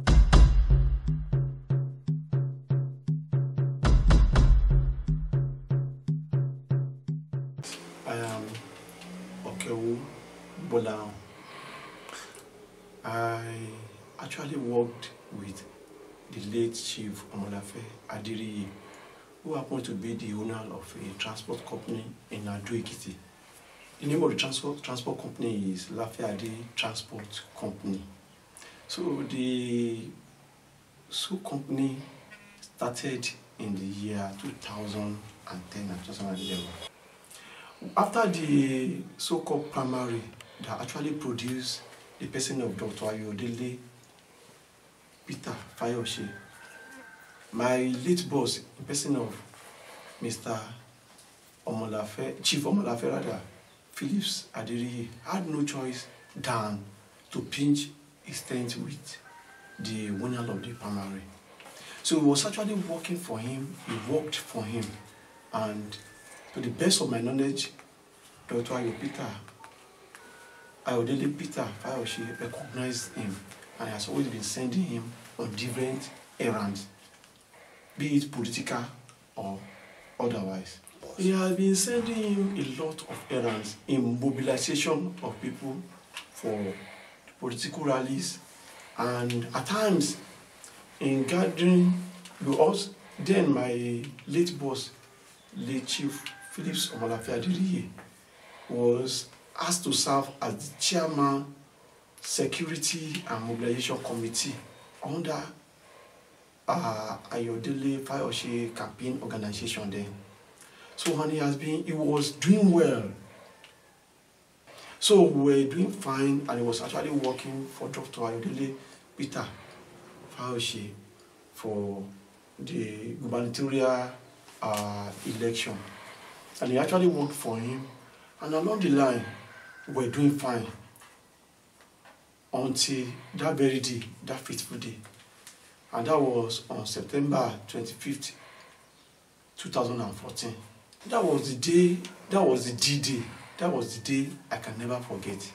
I am Gbolahan. I actually worked with the late Chief Omolade Aderiye, who happened to be the owner of a transport company in Ekiti. The name of the transport company is Aide Transport Company. So the company started in the year 2010 and 2011. After the so-called primary that actually produced the person of Dr. Aide Peter Fayose, my late boss, in person of Mr. Chief Omolade Phillips Aderiye, had no choice than to pinch his tent with the winner of the primary. So he was actually working for him, he worked for him, and to the best of my knowledge, Dr. Aide Peter Fayose recognized him and has always been sending him on different errands, be it political or otherwise. He has been sending him a lot of errands in mobilization of people for political rallies, and at times in gathering, because then my late boss, late Chief Phillips Omolade Aderiye, was asked to serve as the chairman, Security and Mobilization Committee under Aide Fayose campaign organization then. So when he was doing well. So we were doing fine, and he was actually working for Dr. Aide Peter Fayose for the gubernatorial election. And he actually worked for him, and along the line, we were doing fine until that very day, that fateful day. And that was on September 25th, 2014. That was the day, that was the D-Day. That was the day I can never forget.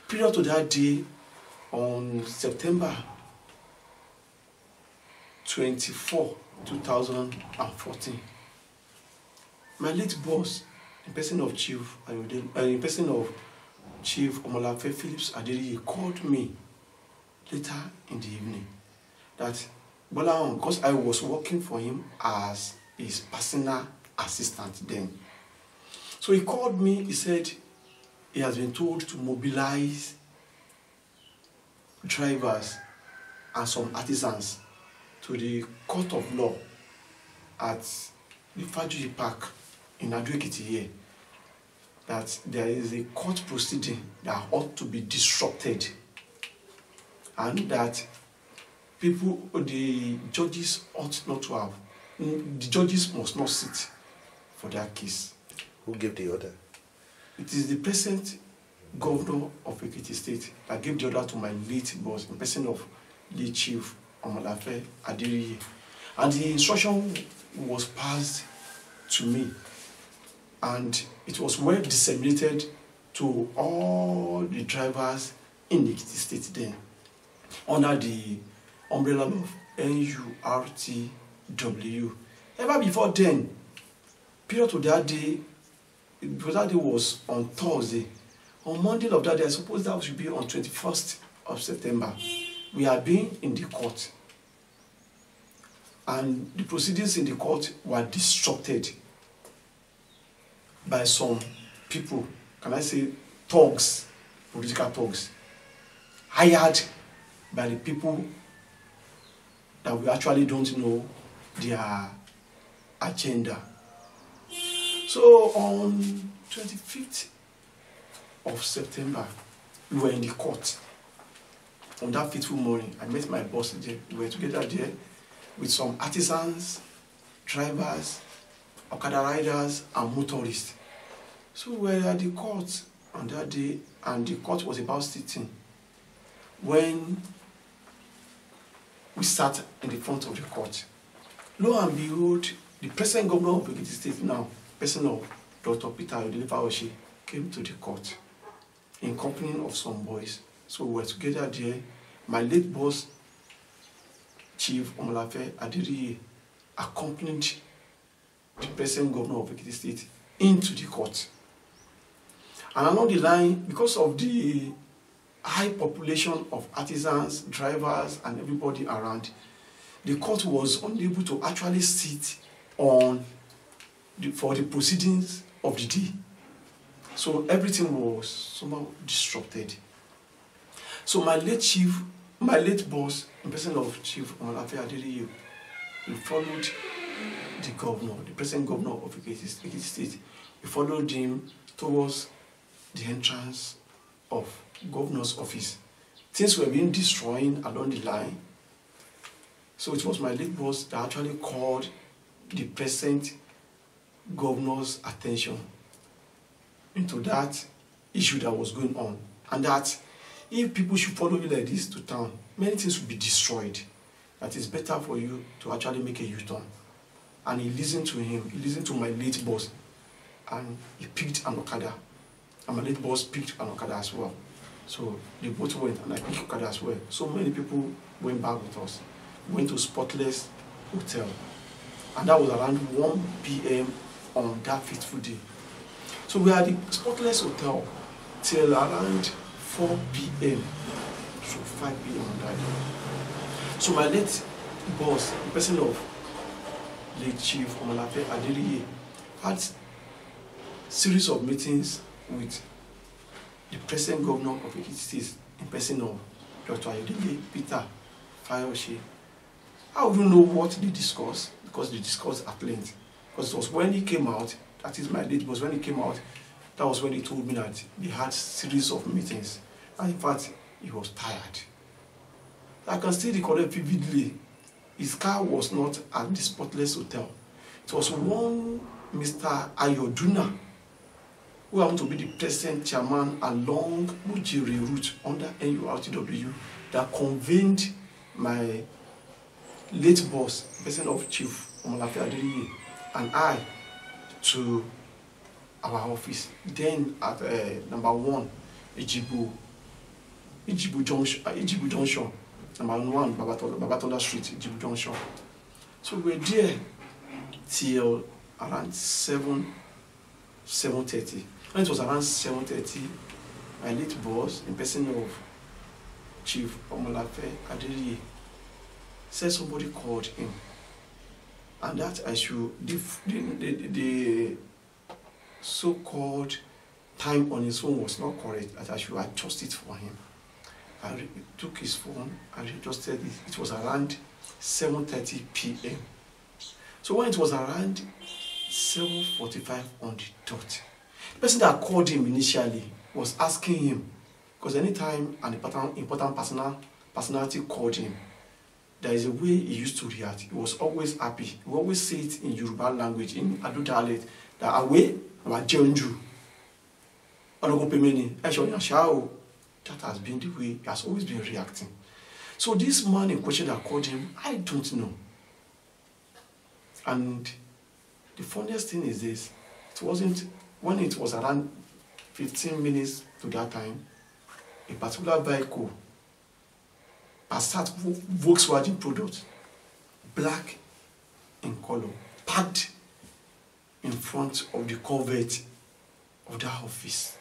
Prior to that day, on September 24, 2014, my late boss, in person of Chief Omolade Phillips Aderiye, called me later in the evening that Gbolahan, because I was working for him as his personal assistant then. So he called me, he said he has been told to mobilize drivers and some artisans to the court of law at the Ajayi Park in Ekiti here, that there is a court proceeding that ought to be disrupted, and that people, the judges ought not to have, the judges must not sit for their case. Who gave the order? It is the present governor of Ekiti State that gave the order to my late boss, in person of the Chief Omolade Aderiye. And the instruction was passed to me, and it was well disseminated to all the drivers in Ekiti State then, under the umbrella of NURTW. Ever before then, period to that day, because that day was on Thursday. On Monday of that day, I suppose that should be on 21st of September. We had been in the court, and the proceedings in the court were disrupted by some people, can I say thugs, political thugs, hired by the people that we actually don't know their agenda. So on 25th of September, we were in the court. On that fateful morning, I met my boss there. We were together there with some artisans, drivers, Okada riders, and motorists. So we were at the court on that day, and the court was about sitting when we sat in the front of the court. Lo and behold, the present governor of Ekiti State now, person of Dr. Peter Aide Fayose, came to the court in company of some boys. So we were together there. My late boss Chief Omolade Aderiye accompanied the present governor of Ekiti State into the court. And along the line, because of the high population of artisans, drivers, and everybody around, the court was unable to actually sit on for the proceedings of the day. So everything was somehow disrupted. So my late boss, in person of Chief Omolade Aderiye, he followed the governor, the present governor of Ekiti State. He followed him towards the entrance of governor's office. Things were being destroyed along the line. So it was my late boss that actually called the present governor's attention into that issue that was going on, and that if people should follow you like this to town, many things will be destroyed. That it's better for you to actually make a U-turn. And he listened to him, he listened to my late boss, and he picked an Okada. And my late boss picked an Okada as well. So they both went, and I picked Okada as well. So many people went back with us. We went to Spotless Hotel. And that was around 1 p.m. on that fateful day. So we had the Spotless Hotel till around 4 p.m. so 5 p.m. on that day. So my late boss, the person of late Chief Omolade Aderiye, had series of meetings with the present governor of Ekiti State, in person of Dr. Aide, Peter, Fayose. I wouldn't know what they discussed, because they discussed at length. Because it was when he came out, that is my late boss, when he came out, that was when he told me that they had series of meetings. And in fact, he was tired. I can still recall it vividly. His car was not at the Spotless Hotel. It was one Mr. Ayoduna, who happened to be the present chairman along Mujiri route under NURTW, that convened my late boss, the person of Chief Omolade Aderiye, and I to our office. Then at number 1, Ijibu Junction, number 1, Babatola Street, Ijibu Junction. So we were there till around 7:30. When it was around 7:30, my late boss, in person of Chief Omolade Aderiye, said somebody called him, and that I should, the so-called time on his phone was not correct, that I should adjust it for him. I took his phone and adjusted it. It was around 7:30 p.m. So when it was around 7:45 on the dot, the person that called him initially was asking him, because anytime an important personality called him, there is a way he used to react. He was always happy. He would always say it in Yoruba language, in Adu dialect, that away, that has been the way he has always been reacting. So this man in question that called him, I don't know. And the funniest thing is this, it wasn't, when it was around 15 minutes to that time, a particular vehicle, Passat Volkswagen product, black in color, parked in front of the covert of that office.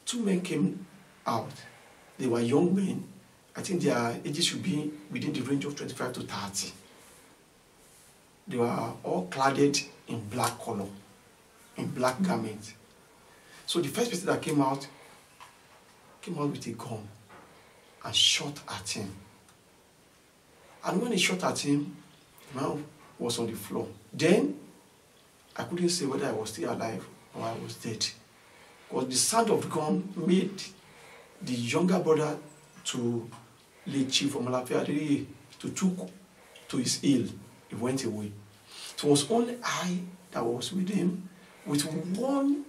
2 men came out. They were young men. I think their ages should be within the range of 25 to 30. They were all cladded in black color, in black garments. So the first person that came out with a gun and shot at him. And when he shot at him, the man was on the floor. Then, I couldn't say whether I was still alive or I was dead. Because the sound of the gun made the younger brother to late Chief Omolade Aderiye to took to his ill. He went away. It was only I that was with him, with one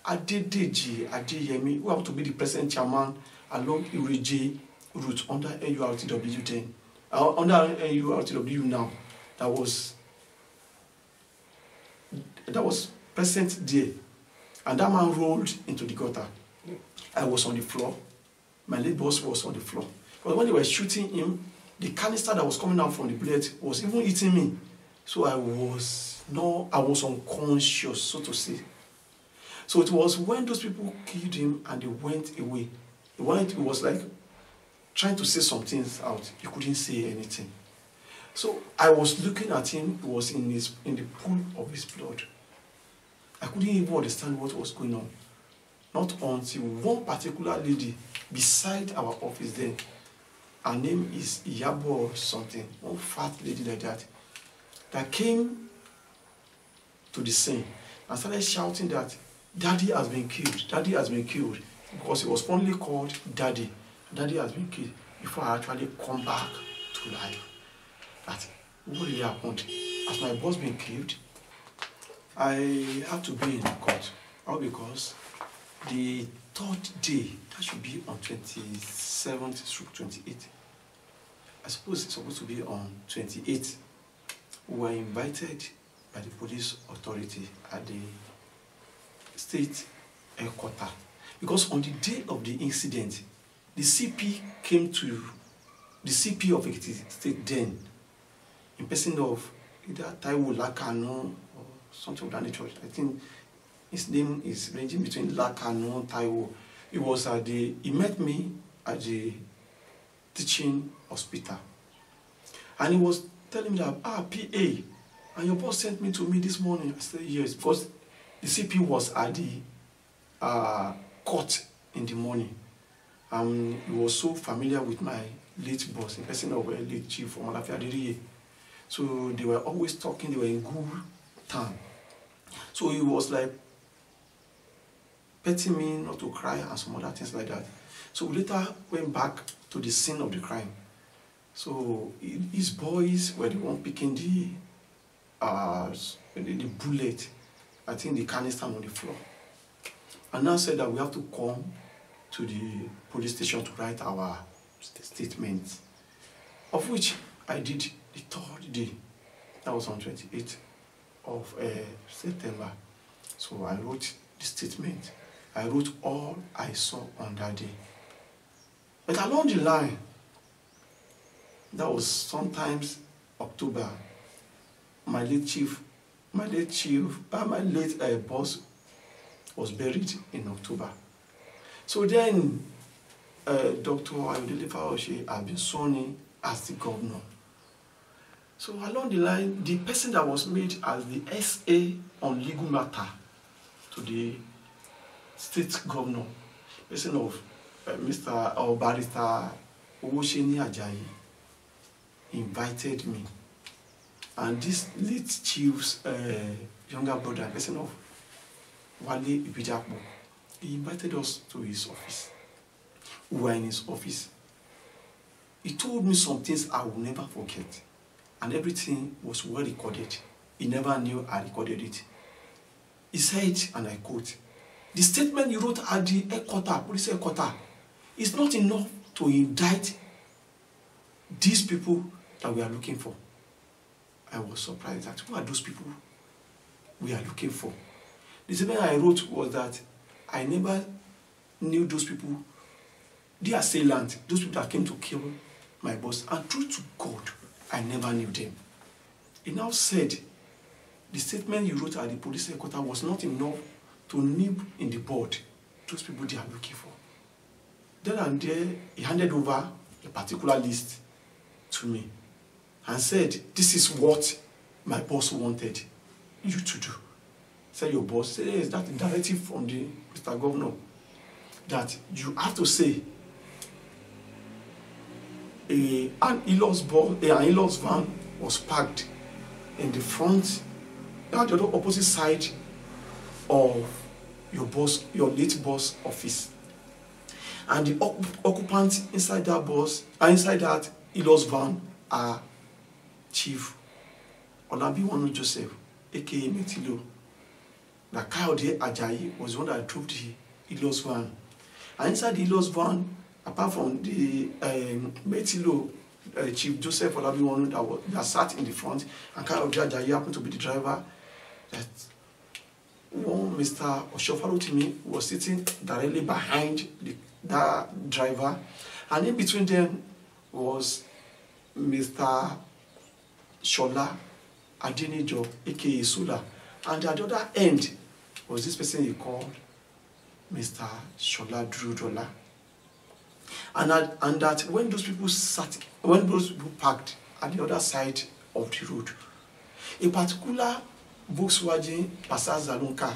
Adeyemi, who happened to be the present chairman along Irije route under NURTW then. Under NURTW now, that was present there. And that man rolled into the gutter. I was on the floor. My late boss was on the floor. But when they were shooting him, The canister that was coming out from the bullet was even hitting me. So I was unconscious, so to say. So it was when those people killed him and they went away. He was like trying to say some things out. He couldn't say anything. So I was looking at him. He was in the pool of his blood. I couldn't even understand what was going on. Not until one particular lady beside our office there, her name is Yabo or something, one fat lady like that, that came to the scene and started shouting that Daddy has been killed, Daddy has been killed, because he was only called Daddy. Daddy has been killed before I actually come back to life. That what really happened? Has my boss been killed? I had to be in court, all because the third day, that should be on 27th through 28th. I suppose it's supposed to be on 28th. We were invited by the police authority at the state headquarters. Because on the day of the incident, the CP came to the CP of Ekiti State then, in person of either Taiwo Lakano or something of that nature. I think his name is ranging between Lakano and Taiwo. He met me at the teaching hospital. And he was telling me that, PA, and your boss sent me to me this morning. I said, yes, because the CP was at the court in the morning. He was so familiar with my late boss, in person of late chief Omolade Aderiye. So they were always talking, they were in good time. So he was like petting me not to cry and some other things like that. So we later went back to the scene of the crime. So his boys were the one picking the bullet, I think the canister on the floor. And now said that we have to come to the police station to write our statement, of which I did the third day. That was on 28th of September. So I wrote the statement. I wrote all I saw on that day. But along the line, that was sometimes October, my late boss was buried in October. So then, Dr. Fayose had been sworn in as the governor. So along the line, the person that was made as the SA on legal matter to the state governor, person of Mr. or Barrister Owoseni Ajayi, invited me. And this late chief's younger brother, person of Wale Ibijapo, he invited us to his office. We were in his office. He told me some things I will never forget. And everything was well recorded. He never knew I recorded it. He said, and I quote, "The statement you wrote at the headquarters, police headquarters, is not enough to indict these people that we are looking for." I was surprised that who are those people we are looking for? The statement I wrote was that I never knew those people, the assailant, those people that came to kill my boss, and true to God, I never knew them. He now said the statement you wrote at the police headquarters was not enough to nib in the bud those people they are looking for. Then and there, he handed over a particular list to me and said, "This is what my boss wanted you to do." Said your boss, said, "Is that a directive from the Mr. Governor that you have to say an in-laws van was parked in the front, at the opposite side of your late boss office, and the occupants inside that inside that in-laws van are Chief Olabiwanu Joseph, aka Metilo. The Aide Ajayi was the one that drove the in-laws van, and inside the in-laws van, apart from the Metilo, Chief Joseph Olabiwanu that sat in the front, and Aide Ajayi happened to be the driver, that one Mr. Oshofarotimi was sitting directly behind that driver, and in between them was Mr. Shola Adenijo, aka Sula. And at the other end was this person he called Mr. Shola Drudola. And that when those people parked at the other side of the road, a particular Volkswagen Passat Saloon car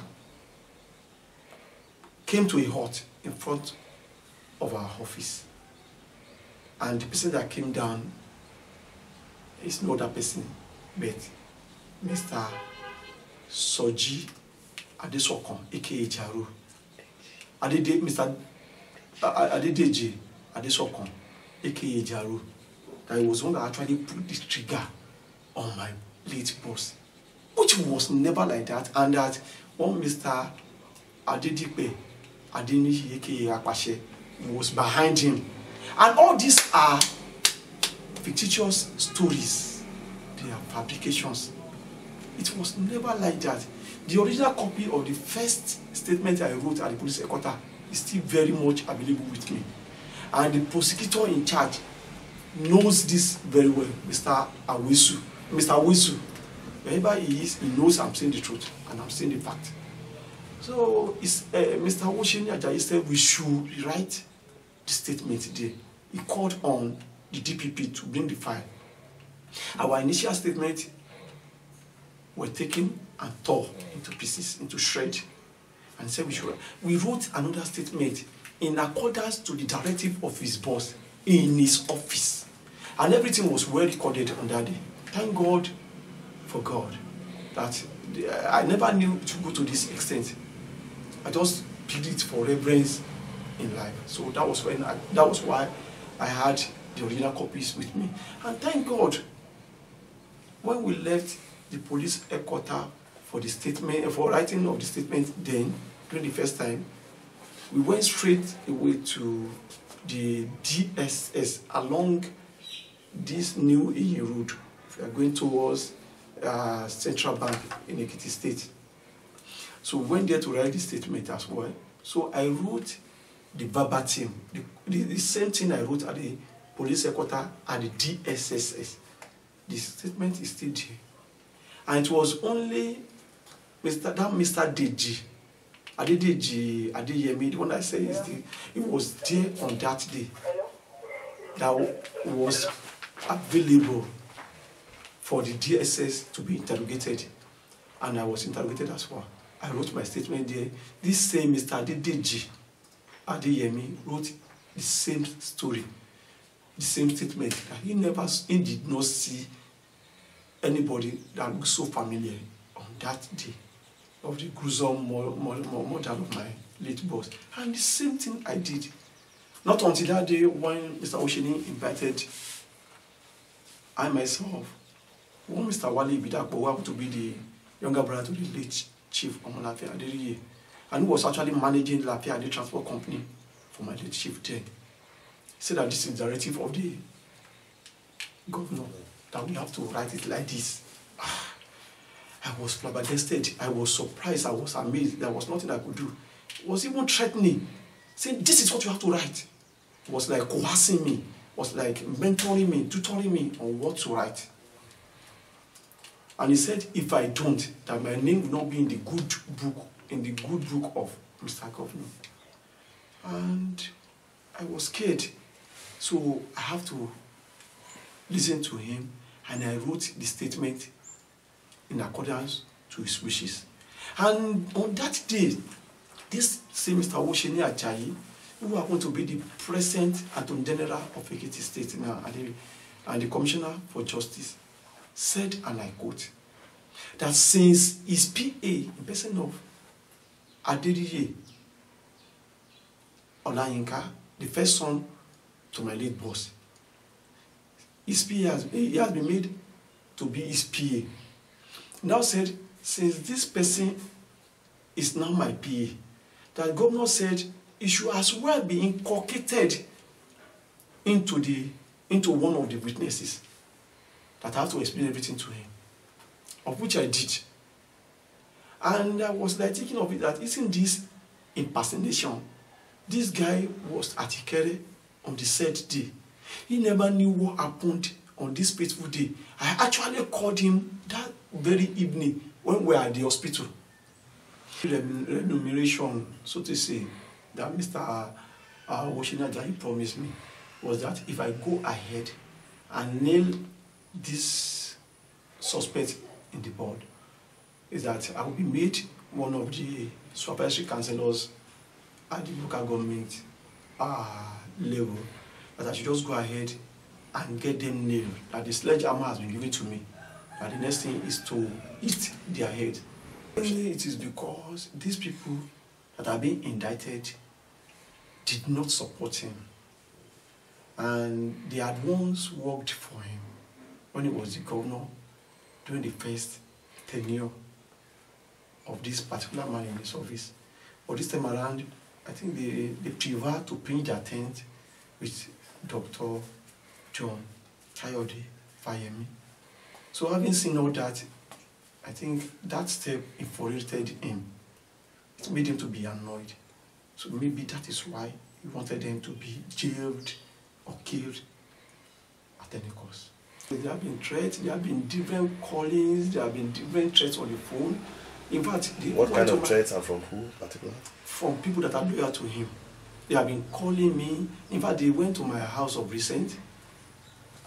came to a halt in front of our office. And the person that came down is no other person but Mr. Soji Adesokon, aka Jaru. Mr. Adedeji Adesokon, aka Jaru. That he was one that actually put the trigger on my late boss, which was never like that. And that one Mr. Adedipe Adeniyi, aka Akpashe, was behind him. And all these are fictitious stories. They are fabrications. It was never like that. The original copy of the first statement I wrote at the police headquarters is still very much available with me. And the prosecutor in charge knows this very well, Mr. Awisu. Wherever he is, he knows I'm saying the truth and I'm saying the fact. So Mr. Owoseni Ajayi said we should write the statement today. He called on the DPP to bring the file. Our initial statement were taken and torn into pieces, into shreds, and said we should. We wrote another statement in accordance to the directive of his boss in his office, and everything was well recorded on that day. Thank God for God that I never knew it would go to this extent. I just pleaded for reverence in life. So that was why I had the original copies with me. And thank God, when we left the police headquarters for the statement, for writing of the statement then, during the first time, we went straight away to the DSS along this new EE road. If we are going towards Central Bank in Ekiti State. So we went there to write the statement as well. So I wrote the verbatim, the same thing I wrote at the police headquarters at the DSSS. The statement is still there. And it was only Mr. Deji, Adeyemi, the one I say is the, it was there on that day that was available for the DSS to be interrogated. And I was interrogated as well. I wrote my statement there. This same Mr. Deji Adeyemi wrote the same story, the same statement, that he did not see anybody that looked so familiar on that day of the gruesome murder of my late boss. And the same thing I did. Not until that day when Mr. Owoseni invited I myself, one Mr. Wale Bidakpo, who happened to be the younger brother to the late Chief Omolade Aderiye, and who was actually managing the Ade Transport Company for my late chief then. He said that this is the directive of the governor, that we have to write it like this. I was flabbergasted, I was surprised, I was amazed. There was nothing I could do. It was even threatening, saying this is what you have to write. It was like coercing me, it was like mentoring me, tutoring me on what to write. And he said, if I don't, that my name will not be in the good book of Mr. Governor. And I was scared. So I have to listen to him, and I wrote the statement in accordance to his wishes. And on that day, this same Mr. Owoseni Ajayi, who happened to be the present Attorney General of Ekiti State now, and the Commissioner for Justice, said, and I quote, that since his PA, in person of Aderiye Olayinka, the first son to my late boss, his PA has been made to be his PA. Now said, since this person is now my PA, that governor said it should as well be inculcated into one of the witnesses, that I have to explain everything to him, of which I did. And I was like thinking of it, that isn't this impersonation? This guy was at Ikere on the said day. He never knew what happened on this fateful day. I actually called him that very evening when we were at the hospital. Remuneration, so to say, that Mr. Owoseni Ajayi promised me was that if I go ahead and nail this suspect in the board, is that I will be made one of the supervisory councillors at the local government level, that I should just go ahead and get them nailed, that the sledgehammer has been given to me, that the next thing is to eat their head. It is because these people that are being indicted did not support him, and they had once worked for him when he was the governor during the first tenure of this particular man in his office. But this time around, I think they prefer to pinch their tent with Dr. John Kayode Fayemi. So having seen all that, I think that step infuriated him. It made him to be annoyed. So maybe that is why he wanted them to be jailed or killed at any cost. There have been threats, there have been different callings, there have been different threats on the phone. In fact, what kind of threats, and from who particularly? From people that are loyal to him. They have been calling me. In fact, they went to my house of recent,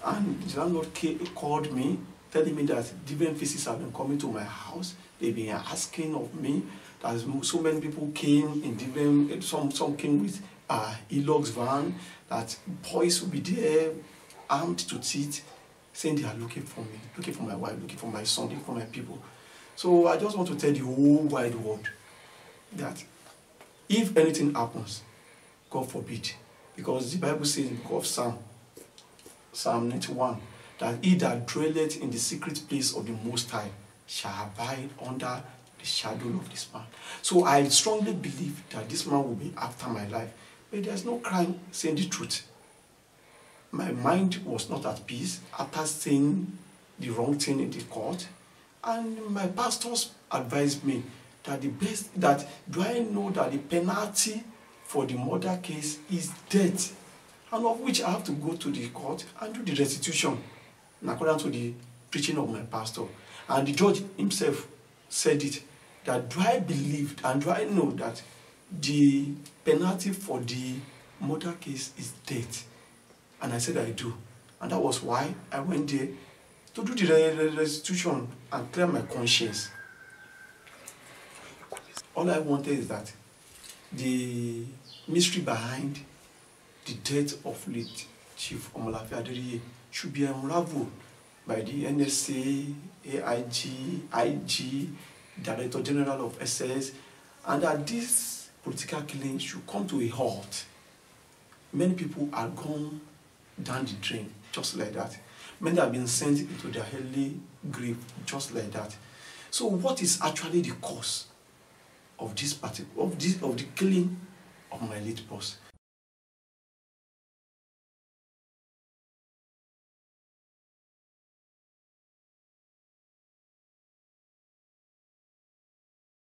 and the landlord called me, telling me that different faces have been coming to my house. They've been asking of me. That so many people came in different. Some came with Elog's van. That boys will be there, armed to teeth, saying they are looking for me, looking for my wife, looking for my son, looking for my people. So I just want to tell the whole wide world that if anything happens, God forbid, because the Bible says in the book of Psalm 91, that he that dwelleth in the secret place of the Most High shall abide under the shadow of this man. So I strongly believe that this man will be after my life. But there's no crime saying the truth. My mind was not at peace after saying the wrong thing in the court. And my pastors advised me that do I know that the penalty for the murder case is death, and of which I have to go to the court and do the restitution according to the preaching of my pastor. And the judge himself said it, that do I believe and do I know that the penalty for the murder case is death? And I said I do. And that was why I went there to do the restitution and clear my conscience. All I wanted is that the mystery behind the death of late Chief Omolade Aderiye should be unraveled by the NSA, AIG, IG, Director General of SS, and that this political killing should come to a halt. Many people are gone down the drain just like that. Many have been sent into their early grave just like that. So what is actually the cause of this of the killing of my late boss?